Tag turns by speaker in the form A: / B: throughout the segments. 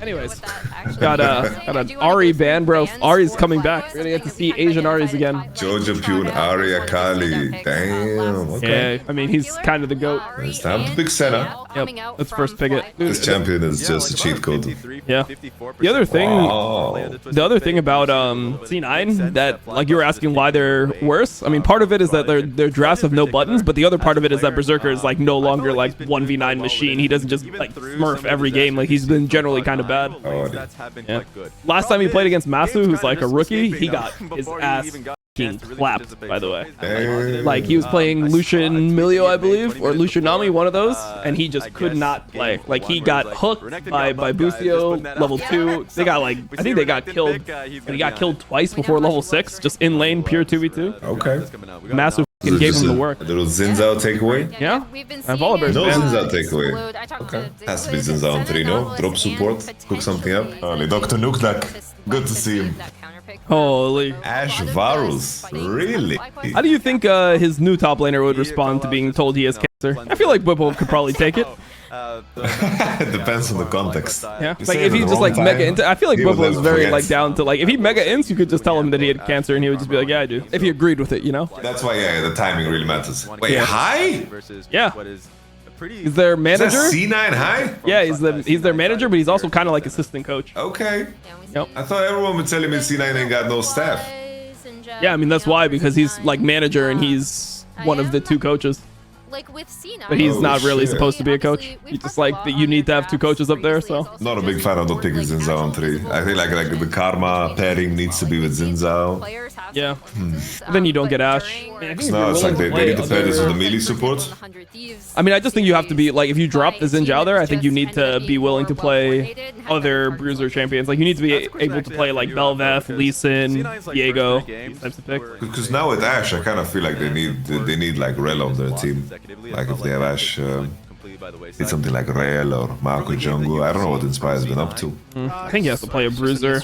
A: Anyways, got an Ari ban, bro. Ari's coming back. We're gonna get to see Asian Aris again.
B: Jojo Pune, Arya Kali. Damn. Okay.
A: Yeah, I mean he's kind of the goat.
B: It's time to pick Senna.
A: Yep. Let's first pick it. Dude,
B: This champion is just a cheat code.
A: yeah. The other thing about C9 that like you were asking why they're worse. I mean, part of it is that their drafts have no buttons, but the other part of it is that Berserker is like no longer like 1v9 machine. He doesn't just like smurf every game. Like he's been generally kind of bad. Yeah. Last time he played against Masu, who's like a rookie, he got his ass clapped, by the way. Like he was playing Lucian Milio, I believe, or Lucian Nami, one of those, and he just could not play. Like he got hooked by Bustio level 2. They got like, I think they got killed, and he got killed twice before level 6, just in lane pure 2v2.
B: Okay.
A: Massive gave him the work.
B: A little Zinzao takeaway?
A: Yeah, and Volibear's
B: No
A: banned.
B: Zinzao takeaway. Okay. Has to be Zinzao on 3, no? Drop support, cook something up. Only Dr. Nukdak. Good to see him.
A: Holy.
B: Ash Varus. Really?
A: How do you think his new top laner would respond to being told he has cancer? I feel like Whipple could probably take it.
B: It depends on the context.
A: Yeah, like if he just like mega into, I feel like Whipple is very like down to like if he mega ints, you could just tell him that he had cancer and he would just be like, yeah, I do. If he agreed with it, you know.
B: That's why, yeah, the timing really matters. Wait, high?
A: Yeah. He's their manager.
B: Is that C9 high?
A: Yeah, he's their manager, but he's also kind of like assistant coach.
B: Okay.
A: Yep.
B: I thought everyone was telling me C9 ain't got no staff.
A: Yeah, I mean that's why, because he's like manager and he's one of the 2 coaches.
C: Like with Cena,
A: But he's not really
B: shit.
A: supposed to be a coach. He's just like that you need to have 2 coaches up there, so.
B: Not a big fan of not picking Zinzao on 3. I think like the Karma pairing needs to be with Zinzao.
A: Yeah. Then you don't get Ash.
B: No, it's like they need to pair this with the melee support.
A: I mean, I just think you have to be like, if you drop the Zinzao there, I think you need to be willing to play other bruiser champions. Like you need to be able to play like Belveth, Lee Sin, Diego, these types of picks.
B: Because now with Ash, I kind of feel like they need like Rel on their team. Like if they have Ash, it's something like Rel or Marco Jungle. I don't know what Inspire's been up to.
A: I think he has to play a bruiser,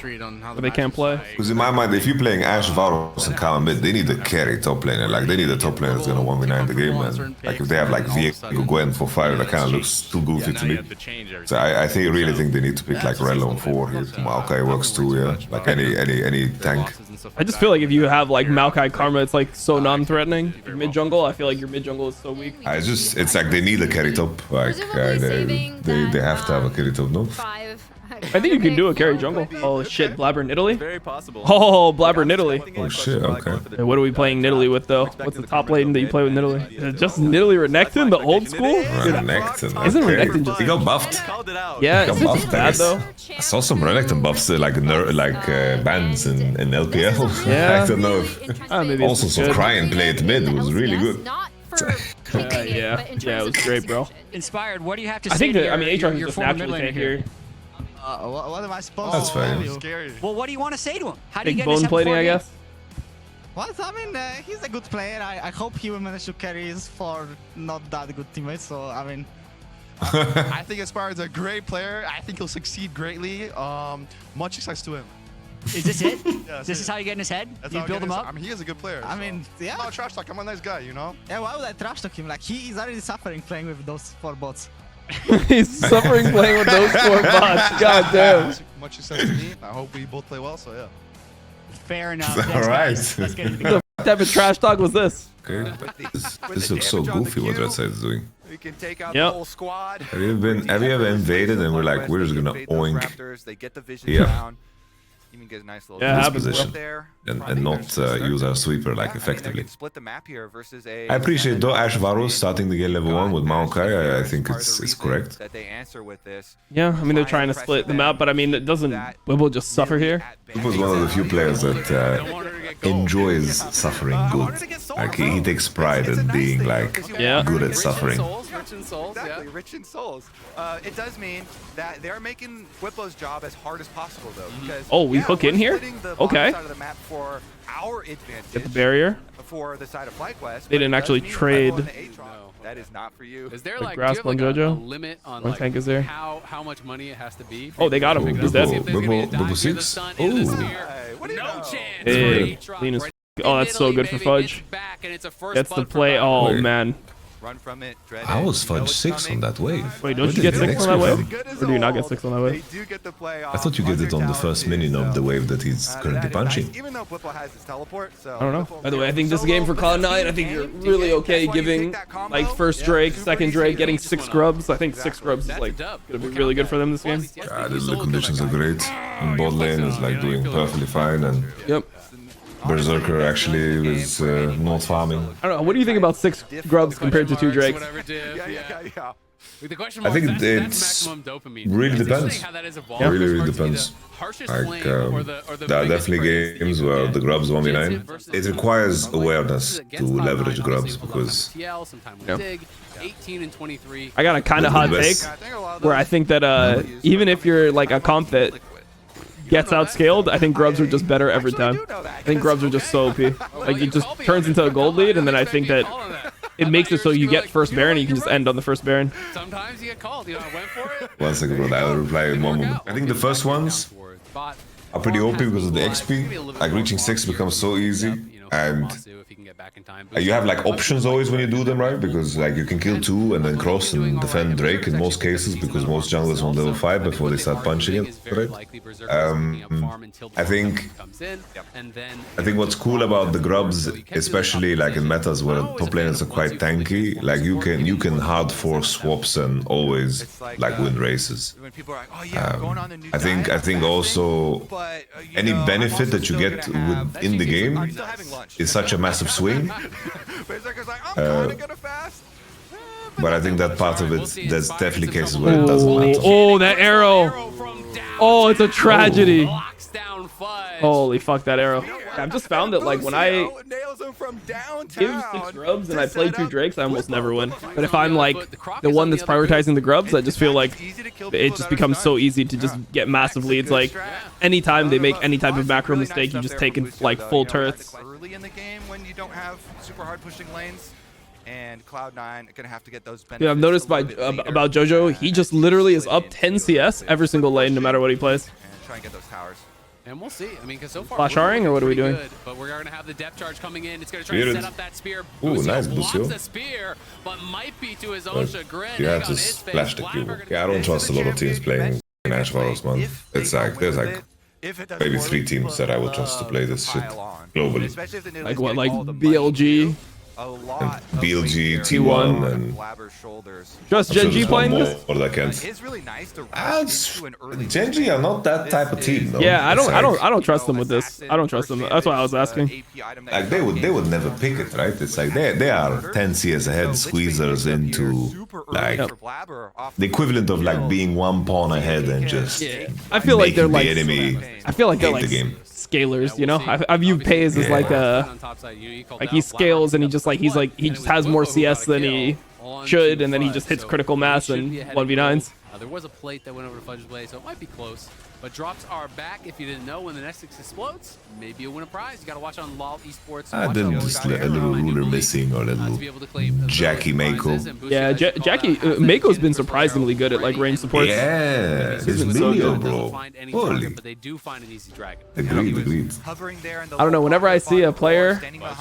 A: but they can't play.
B: Because in my mind, if you're playing Ash, Varus, and Kama mid, they need a carry top laner. Like they need a top laner that's gonna 1v9 the game, man. Like if they have like Viego Gwen for fire, that kind of looks too goofy to me. So I really think they need to pick like Rel on 4 here. Maokai works too, yeah. Like any tank.
A: I just feel like if you have like Maokai Karma, it's like so non-threatening. Mid jungle, I feel like your mid jungle is so weak.
B: It's like they need a carry top. Like they have to have a carry top, no?
A: I think you can do a carry jungle. Oh shit, Blabber Nidalee?
D: Very possible.
A: Oh, Blabber Nidalee.
B: Oh shit, okay.
A: Hey, what are we playing Nidalee with though? What's the top lane that you play with Nidalee? Is it just Nidalee Renekton, the old school?
B: Renekton.
A: Isn't Renekton just...
B: He got buffed.
A: Yeah,
B: He
A: it's
B: got
A: just
B: buffed, I
A: bad
B: guess.
A: though.
B: I saw some Renekton buffs like bans in LPL.
A: Yeah.
B: I don't know if...
A: Maybe
B: Also,
A: it's
B: some
A: good.
B: Crying played mid was really good.
A: Yeah, it was great, bro.
E: Inspired, what do you have to
A: I
E: say
A: think
E: to
A: that, I mean,
E: your
A: Aatrox just
E: former
A: naturally
E: mid
A: can't
E: laner
A: hear.
F: What am I supposed
B: That's
F: to
B: fine.
F: do?
E: Well, what do you want to say to him? How do you
A: Big
E: get this
A: bone plating, I guess.
F: What? I mean, he's a good player. I hope he will manage to carry his 4 not that good teammates. So, I mean...
G: I think Inspired's a great player. I think he'll succeed greatly. Much success to him.
E: Is this it?
G: Yeah,
E: This is how you get in his head?
G: That's
E: You
G: how
E: build him up?
G: I mean, he is a good player.
F: I mean, yeah.
G: I'm not trash talk. I'm a nice guy, you know?
F: Yeah, why would I trash talk him? Like, he is already suffering playing with those 4 bots.
A: He's suffering playing with those 4 bots. God damn.
G: Much success to me. I hope we both play well, so yeah.
E: Fair enough.
B: All right.
E: Let's get it.
A: What type of trash talk was this?
B: Okay, but this looks so goofy what Red Side is doing.
D: We can take out
A: Yep.
D: the whole squad.
B: Have you ever invaded and we're like, we're just gonna oink
D: Raptors, they get the vision
B: Yeah.
D: down. Even get a nice little
A: Yeah,
B: this
A: happens, bro.
B: position
D: there.
B: and not use our sweeper like effectively?
D: Split the map here versus a
B: I appreciate though Ash Varus starting the game level 1 with Maokai. I think it's correct.
D: That they answer with this.
A: Yeah, I mean, they're trying to split them out, but I mean, it doesn't... Wibble just suffer here?
B: He was one of the few players that enjoys suffering good. Like he takes pride in being like
A: Yeah.
B: good at suffering.
D: Rich in souls, exactly, rich in souls. It does mean that they're making Whipple's job as hard as possible, though. Because,
A: Oh, we hook
D: we're
A: in here?
D: splitting the
A: Okay.
D: bottom side of the map for our advantage.
A: Get the barrier.
D: For the side of FlyQuest.
A: They didn't actually trade.
D: That is not for you.
H: Is there
A: The
H: like,
A: grasp
H: do you have
A: on
H: like a
A: JoJo?
H: limit on
A: One
H: like
A: tank is there.
H: how much money it has to be?
A: Oh, they got him. He's dead.
B: Double 6.
H: Ooh.
B: Ooh.
D: What do you
H: No
D: know?
H: chance.
A: Hey,
H: Aatrox
A: Lean is-
H: right
A: Oh,
H: in
A: that's so
H: Italy,
A: good for
H: baby.
A: Fudge.
H: It's back and it's a first
A: That's the
H: blood for
A: play.
H: Valve.
A: Oh,
B: Wait.
A: man.
D: run from it, dread
B: I
D: it,
B: was
D: you know
B: fudge
D: it's
B: 6 on
D: coming.
B: that wave.
A: Wait,
B: Where
A: don't you
B: did
A: get
B: the
A: 6
B: next
A: on that
B: one
A: wave?
B: come?
D: Good as
A: Or do you not get
D: old.
A: 6 on that wave?
D: They do get the play
B: I thought you get it on the first minion of the wave that he's currently punching.
D: Even though Whipple has his teleport, so
A: I don't know.
D: Whipple
A: By the way, I think this
D: solo,
A: game for
D: but
A: Cloud9,
D: that's
A: I think
D: the
A: you're
D: game.
A: really
D: That's
A: okay
D: why you
A: giving
D: take that combo.
A: like first
D: Yeah,
A: Drake,
D: super
A: second
D: easy.
A: Drake, getting
H: Just
A: 6
H: went
A: grubs. I think 6
D: Exactly.
A: grubs is
H: That's
A: like
H: a dub.
A: gonna be
H: We'll
A: really
H: count
A: good for them this game.
H: that.
B: Yeah, the conditions are great. And bot lane is like doing perfectly fine, and
A: Yep.
B: Berserker actually is not farming.
A: I don't know. What do you think about 6 grubs compared to 2 Drakes?
H: Whatever div,
D: Yeah.
H: The question
B: I think
H: mark,
B: it's
H: maximum dopamine.
B: really
H: It's
B: depends.
H: interesting how that is evolved.
B: Really,
H: It's
B: really
H: hard to be
B: depends.
H: the harshest
B: Like,
H: flame or the
B: there are
H: biggest
B: definitely
H: praise that
B: games
H: you
B: where
H: can
B: the
H: get.
B: grubs 1v9.
H: Jensen versus
B: It requires
H: Sunlight.
B: awareness
H: This is
B: to
H: against Cloud9,
B: leverage grubs
H: obviously, with
B: because
H: TL, sometime with
A: Yeah.
H: Dig, 18 and 23.
A: I got a kind of
B: The
A: hot
B: best-
A: take where I think that even if you're like a comp that gets outscaled, I think grubs are just better every time. I think grubs are just so OP. Like it just turns into a gold lead, and then I think that it makes it so you get first Baron and you can just end on the first Baron.
H: Sometimes you get called. You know, I went for it.
B: 1 second, bro. I will reply in one moment. I think the first ones are pretty OP because of the XP. Like reaching 6 becomes so easy, and you have like options always when you do them, right? Because like you can kill 2 and then cross and defend Drake in most cases because most junglers on level 5 before they start punching it, right? I think what's cool about the grubs, especially like in metas where top laners are quite tanky, like you can hard force swaps and always like win races.
D: When people are like, oh yeah, I'm going on the new
B: I think also
D: but,
B: any benefit that you get within the game
D: I'm still having lunch.
B: is such a massive swing.
D: Berserker's like, I'm kind of gonna fast.
B: But I think that part of it, there's definitely cases where it doesn't matter.
A: Oh, that arrow! Oh, it's a tragedy.
H: Locks down Fudge.
A: Holy fuck, that arrow. Yeah, I've just found that like when I
D: nails him from downtown.
A: give 6 grubs and I play 2 Drakes, I almost never win. But if
H: Yeah,
A: I'm like
H: but
A: the one that's prioritizing the grubs, I just feel like
D: Easy to kill
A: it
D: people
A: just
D: that are
A: becomes so
D: stunned.
A: easy to just get massive leads. Like anytime they make any type of macro mistake, you just take in like full turrets.
D: Early in the game when you don't have super hard pushing lanes, and Cloud9 are gonna have to get those benefits.
A: Yeah, I've noticed
D: a
A: by
D: little bit later,
A: about JoJo, he just literally is up 10 CS
D: into
A: every single lane, no matter what he plays.
D: and try and get those towers.
H: And we'll see. I mean, because so far,
A: Flash
H: we're
A: R-ing, or what are we
H: pretty
A: doing?
H: good, but we're going to have the depth charge coming in. It's going to try
B: Muted.
H: to set up that spear.
B: Ooh,
H: Busio
B: nice,
H: blocks
B: Busio.
H: the spear, but might be to his own chagrin.
B: You have
H: Egg
B: to
H: on his face.
B: splash the
H: Blabber
B: cube.
H: gonna
B: Yeah, I
H: be
B: don't trust a lot of teams playing in Ash Varos, man. It's like there's like maybe 3 teams that I would trust to play this shit globally.
A: Like what, like BLG?
D: A lot of
B: BLG,
D: weight
B: T1,
D: bearing
B: and
D: Blabber's shoulders.
A: Just
B: I'm sure
A: Gen G
B: there's one
A: playing
B: more
A: this?
B: that can't.
D: It's really nice to
B: Ah,
D: rush into an early
B: Genji are not that type of team, though.
A: Yeah, I
B: It's
A: don't
B: like-
A: trust them with this. I don't trust them. That's why I was asking.
B: Like they would never pick it, right? It's like they are 10 CS ahead, squeezers into like the equivalent of like being 1 pawn ahead and just
A: I feel like they're
B: making
A: like
B: the enemy
A: I feel like they're
B: hate
A: like
B: the game.
A: scalers, you know? I view Pays as like a like he scales and he just has more CS than he should, and then he just hits critical mass and 1v9s.
H: There was a plate that went over to Fudge's blade, so it might be close. But drops are back. If you didn't know, when the next 6 explodes, maybe you'll win a prize. You got to watch on LoL Esports.
B: Ah,
H: Watch
B: then
H: on
B: just
H: LoL
B: a little ruler missing or a
H: to
B: little
H: be able to claim
B: Jackie
H: those
B: Mako.
H: prizes, and Busio
A: Yeah,
H: has called
A: Jackie
H: out
A: Mako's been
H: for
A: surprisingly good at like range supports.
B: Yeah,
A: He's
B: this
A: been so
B: video,
A: good.
B: bro.
H: Find any
B: Holy,
H: target, but they do find an easy dragon.
B: agreed.
D: Hovering there in the
A: I don't know, whenever I see a player-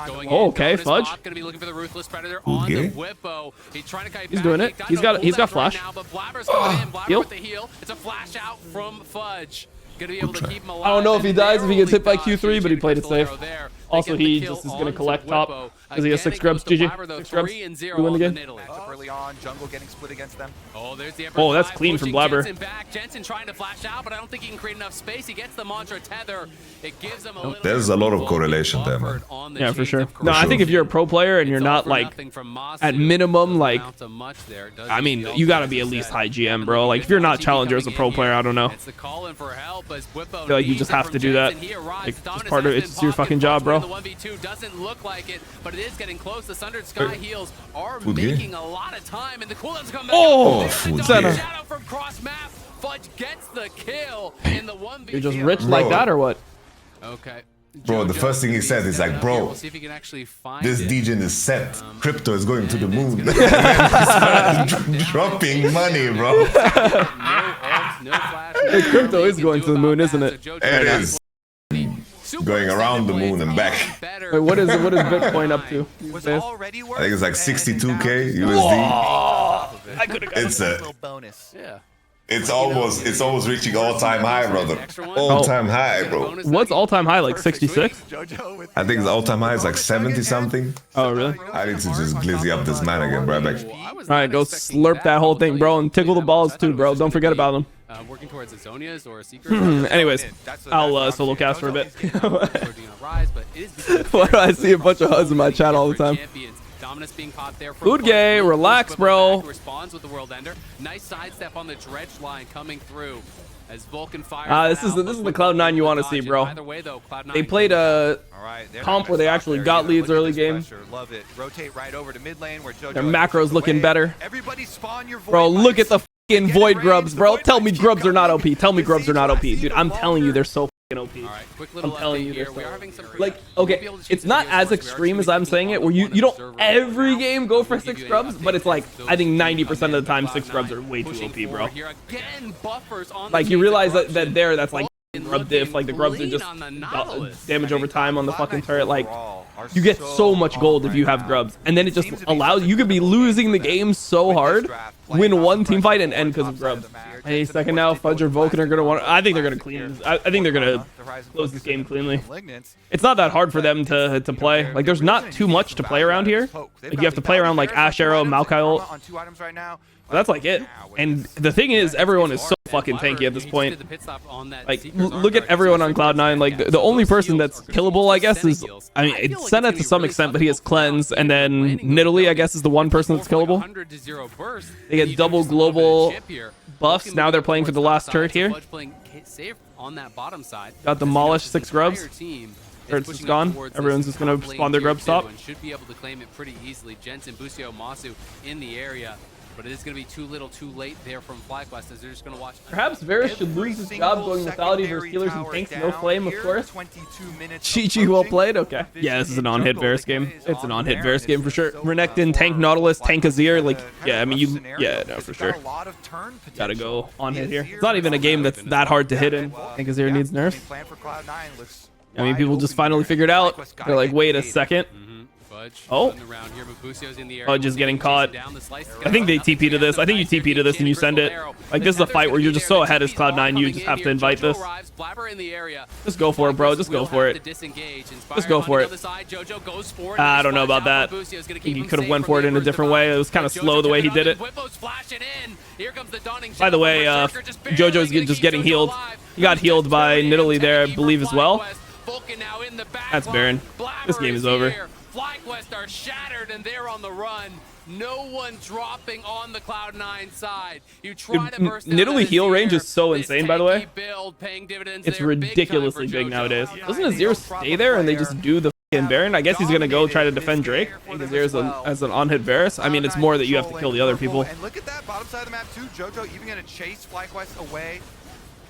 H: Going
A: Oh,
H: in,
A: okay,
H: bonus
A: Fudge.
H: pop, gonna be looking for the ruthless predator on the
B: Okay.
H: Whippo. He's trying to kite
A: He's
H: back.
A: doing it.
H: He
A: He's got
H: no
A: flash.
H: right now, but Blabber's coming in. Blabber
A: Heal.
H: with the heal. It's a flash out from Fudge. Gonna be able to keep him alive.
A: I don't know if he
H: and
A: dies if he gets hit by
H: narrowly
A: Q3, but he
H: dodged
A: played it
H: the
A: safe.
H: arrow there.
A: Also,
H: They get the
A: he
H: kill
A: just is gonna
H: onto
A: collect
H: Whippo.
A: top because he has
H: Again,
A: 6
H: it
A: grubs.
H: goes to
A: GG.
H: Blabber, though,
A: 6 grubs.
H: 3-0
A: We win the
H: on
A: game.
H: Nidalee.
D: Matchup early on, jungle getting split against them.
H: Oh, there's the
A: Oh, that's
H: F5
A: clean from
H: pushing
A: Blabber.
H: Jensen back. Jensen trying to flash out, but I don't think he can create enough space. He gets the Mantra tether. It gives him a little
B: There's a lot of correlation there, man.
H: on the
A: Yeah, for
H: chains
A: sure.
H: of
A: No, I think if you're a pro player and you're
H: It's all
A: not
H: for
A: like
H: nothing from Masu.
A: at minimum like
H: Amount of much there. Does
A: I mean,
H: the
A: you got to
H: offense
A: be at
H: is
A: least
H: set.
A: high GM, bro. Like if you're not challenger as a pro player, I don't know.
H: It's the call in for help as Whippo
A: I feel like you
H: needs
A: just
H: it
A: have
H: from
A: to do that.
H: Jensen. He arrives.
A: Like, it's
H: Dominus
A: part of
H: has
A: it's
H: been
A: your
H: pocket.
A: fucking job, bro.
H: The 1v2 doesn't look like it, but it is getting close. The Sundered Sky
B: Hey.
H: heals are
B: Good game.
H: making a lot of time, and the cooldowns come back.
A: Oh,
H: There's the
B: good
H: double
B: game.
H: shadow from cross map. Fudge gets the kill in the 1v2.
A: You're just rich like that or what?
H: Okay.
B: Bro, the
H: JoJo
B: first thing he said is like, bro,
H: We'll see if he can actually find
B: This
H: it.
B: degen is set. Crypto is going to the moon. And then he started dropping money, bro.
H: No ult, no flash, no
A: crypto
H: nothing
A: is
H: you
A: going
H: can
A: to the
H: do
A: moon,
H: about
A: isn't
H: that.
A: it?
H: So JoJo
B: It
H: has
B: is.
H: super
B: Going around the
H: extended
B: moon and
H: blades,
B: back.
H: even better
A: Wait, what is Bitcoin up to?
D: Was
A: This?
D: already
B: I think it's like
D: worth, and
B: 62K
D: now-
B: USD.
A: I could have
B: It's
D: a
B: a,
D: little bonus.
H: Yeah.
B: it's almost reaching all-time high, brother.
H: Extra one.
B: All-time high, bro.
H: Bonus
A: What's
H: that
A: all-time high? Like 66?
D: JoJo with
B: I think the all-time high is like 70 something.
A: Oh, really?
B: I need to just glizzy up this man again, bro. Like,
H: I was
A: All right,
H: not
A: go
H: expecting
A: slurp that whole
H: I'll
A: thing,
H: tell
A: bro,
H: you.
A: and tickle the balls too, bro. Don't forget about them.
H: Working towards a Zonia's or a Secret.
A: Anyways, I'll solo cast for a bit. Why
H: Why
A: do I see a bunch of HUDs in my chat all the time?
H: Dominus being caught there.
A: Food gay, relax, bro.
H: Responds with the World Ender. Nice sidestep on the dredge line coming through. As Vulcan fires.
A: This is the Cloud9 you want to see, bro.
H: Either way, though, Cloud9
A: They played a comp where they actually got leads early game.
D: Love it. Rotate right over to mid lane where JoJo
A: Their macro's looking better.
D: Everybody spawn your
A: Bro,
D: void
A: look at the
D: bites.
A: fucking
D: Get
A: void
D: it,
A: grubs,
D: Reigns.
A: bro.
D: The
A: Tell
D: void
A: me
D: bites
A: grubs
D: keep
A: are not
D: coming.
A: OP. Tell me
D: The
A: grubs are not OP.
D: siege
A: Dude,
D: lasts
A: I'm telling you,
D: even
A: they're so fucking OP.
H: All right, quick
A: I'm
H: little
A: telling
H: update
A: you,
H: here.
A: they're
H: We
A: so
H: are having some
A: like,
H: we'll
A: okay,
H: be able to shoot
A: it's
H: the
A: not
H: videos
A: as
H: once. We are
A: extreme as
H: shooting
A: I'm
H: the
A: saying it, where
H: one
A: you don't
H: observer
A: every
H: now.
A: game go for
H: We'll give
A: 6
H: you an
A: grubs, but
H: update
A: it's like,
H: as
A: I think
H: those
A: 90% of the time
H: Cloud9
A: 6 grubs are way too
H: pushing
A: OP, bro.
H: forward here. Again, buffers on the
A: Like, you
H: chains of
A: realize that
H: corruption.
A: there, that's like
H: Vulcan
A: grub diff,
H: looking
A: like the grubs are
H: clean
A: just
H: on the Nautilus.
A: damage over time on the fucking
D: Cloud9
A: turret. Like,
D: overall are
A: you get so much gold if you have
D: right
A: grubs,
D: now.
A: and then it just
D: Seems to be
A: allows
D: such a
A: you could be
D: winnable game
A: losing
D: for
A: the
D: them.
A: game so
D: With this
A: hard,
D: draft, playing
A: win
D: off
A: one
D: the
A: team fight and
D: pressure
A: end because
D: on
A: of
D: top side
A: grubs.
D: of the map.
A: Any
D: Jensen
A: second now,
D: forced to
A: Fudge or
D: go
A: Vulcan are gonna want. I think they're gonna
D: classic
A: clean.
D: here.
A: I think they're gonna
D: The Horizon
A: close this
D: Focus
A: game
D: and
A: cleanly.
D: Malignants.
A: It's not that hard for them to play. Like, there's not too much to play around here. Like, you have to play around like Ash Arrow, Malkail.
D: On 2 items right now.
A: That's like it. And the thing is, everyone is so fucking tanky at this point. Like, look at everyone on Cloud9. Like, the only person that's killable, I guess, is... I mean, it's Senna to some extent, but he has Cleanse. And then Nidalee, I guess, is the one person that's killable. They get double global buffs. Now they're playing for the last turret here. Got demolished 6 grubs. Turret's just gone. Everyone's just going to spawn their grub stop.
H: Should be able to claim it pretty easily. Jensen, Busio, Masu in the area. But it is going to be too little too late there from FlyQuest as they're just going to watch.
A: Perhaps Varus should lose his job going lethality versus healers and tanks. No flame, of course. Chi well played. Okay. Yeah, this is an on-hit Varus game. It's an on-hit Varus game for sure. Renekton, tank Nautilus, tank Azir. Like, yeah, I mean, no, for sure. Gotta go on-hit here. It's not even a game that's that hard to hit in. Tank Azir needs nerfs. I mean, people just finally figured out. They're like, wait a second. Oh, Fudge is getting caught. I think they TP to this. I think you TP to this and you send it. Like, this is a fight where you're just so ahead as Cloud9, you just have to invite this. Just go for it, bro. Just go for it. Just go for it. I don't know about that. I think he could have went for it in a different way. It was kind of slow the way he did it. By the way, JoJo's just getting healed. He got healed by Nidalee there, I believe, as well. That's Baron. This game is over.
H: FlyQuest are shattered and they're on the run. No one dropping on the Cloud9 side. You try to burst
A: Nidalee heal range is so insane, by the way.
H: Build, paying dividends
A: It's
H: there,
A: ridiculously big nowadays. Doesn't Azir stay there and they just do the fucking Baron? I guess he's gonna go try to defend Drake. I think Azir as an on-hit Varus. I mean, it's more that you have to kill the other people.
D: And look at that bottom side of the map too. JoJo even gonna chase FlyQuest away.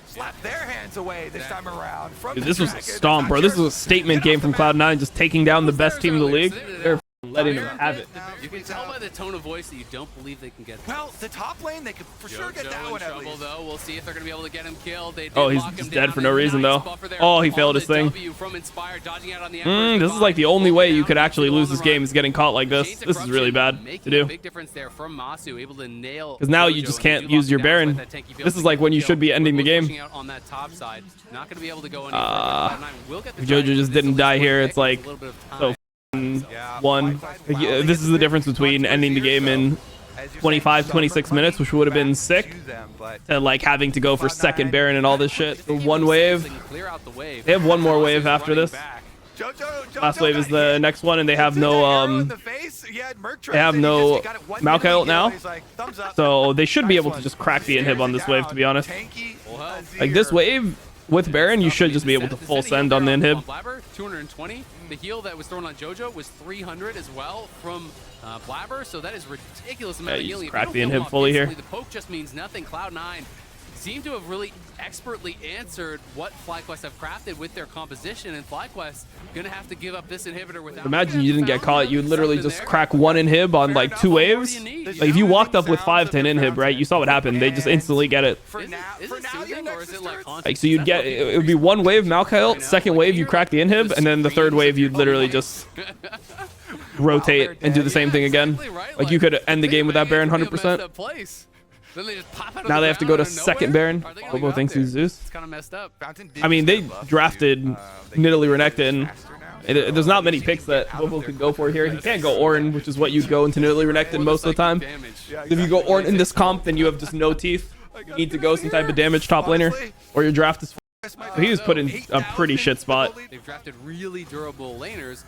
D: Slap their hands away this time around.
A: Dude, this was a stomp, bro. This was a statement game from Cloud9, just taking down the best team in the league. They're letting them have it.
H: You can tell by the tone of voice that you don't believe they can get this.
D: Well, the top lane, they could for sure get that one at least.
H: Though. We'll see if they're going to be able to get him killed.
A: Oh, he's just dead for no reason, though. Oh, he failed his thing. This is like the only way you could actually lose this game is getting caught like this. This is really bad to do. Because now you just can't use your Baron. This is like when you should be ending the game. If JoJo just didn't die here, it's like so one. This is the difference between ending the game in 25-26 minutes, which would have been sick, to like having to go for second Baron and all this shit for one wave. They have one more wave after this. Last wave is the next one, and they have no Malkail now, so they should be able to just crack the inhib on this wave, to be honest. Like, this wave with Baron, you should just be able to full send on the inhib.
H: 220. The heal that was thrown on JoJo was 300 as well from Blabber, so that is ridiculous amount of healing.
A: Crack the inhib fully here.
H: The poke just means nothing. Cloud9 seem to have really expertly answered what FlyQuest have crafted with their composition, and FlyQuest gonna have to give up this inhibitor without.
A: Imagine you didn't get caught. You would literally just crack one inhib on like 2 waves. Like if you walked up with 5-10 inhib, right? You saw what happened. They just instantly get it.
D: For now,
H: Is
D: for
H: it
D: now, your
H: soothing, or
D: next
H: is it like
A: Like so you'd get it would be 1 wave Malkyle, second wave you crack the inhib, and then the third wave you'd literally just rotate and do the same thing again. Like you could end the game with that Baron 100%. Now they have to go to second Baron. Bobo thinks he's Zeus.
H: It's kind of messed up.
A: I mean, they drafted Nidalee Renekton. There's not many picks that Bobo could go for here. He can't go Ornn, which is what you'd go into Nidalee Renekton most of the time. If you go Ornn in this comp, then you have just no teeth. You need to go some type of damage top laner, or your draft is. So he was put in a pretty shit spot.
H: They've drafted really durable laners.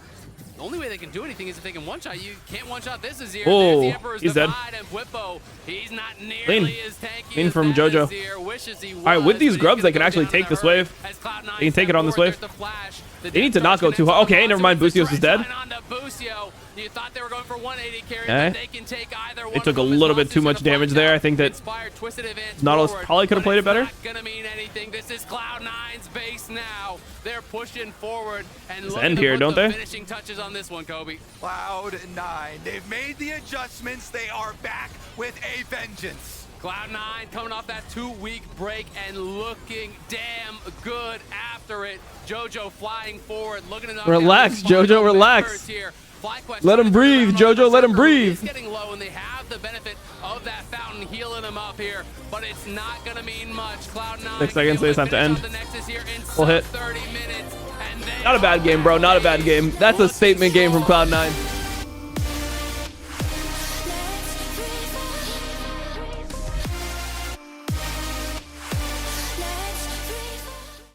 H: The only way they can do anything is if they can one-shot you. Can't one-shot this Azir.
A: Oh,
H: There's the Emperor's
A: he's dead.
H: Divide, and Whippo, he's not nearly as tanky
A: Lean
H: as
A: from
H: that
A: Jojo.
H: Azir wishes he was,
A: All right, with these
H: but he
A: grubs,
H: can
A: they can
H: go
A: actually
H: down
A: take
H: the
A: this
H: hurt
A: wave.
H: as Cloud9
A: They can take it on this wave.
H: there's the flash. The
A: They need to
H: Death
A: not go
H: Touch
A: too
H: gonna
A: hard. Okay,
H: take
A: never mind.
H: Monster
A: Busios is dead.
H: right onto Busio. You thought they were going for 180 carry,
A: Okay.
H: but they can take either one
A: They took a
H: of them.
A: little bit
H: Monster's
A: too much
H: gonna
A: damage
H: punch
A: there.
H: out.
A: I think that
H: Inspired, twisted advance
A: Nautilus
H: forward,
A: probably could have
H: but
A: played it
H: it's
A: better.
H: not gonna mean anything. This is Cloud9's base now. They're pushing forward and looking
A: end
H: to
A: here,
H: put
A: don't
H: the
A: they?
H: finishing touches on this one, Kobe.
D: Cloud9, they've made the adjustments. They are back with a vengeance.
H: Cloud9 coming off that 2-week break and looking damn good after it. Jojo flying forward, looking to knock
A: Relax,
H: down
A: Jojo, relax.
H: here. FlyQuest
A: Let him breathe, Jojo, let him breathe.
H: It's getting low, and they have the benefit of that fountain healing them up here, but it's not going to mean much. Cloud9.
A: 6 seconds, they just have to end. Full hit.
H: 30 minutes, and
A: Not a bad game, bro. Not a bad game. That's a statement game from Cloud9.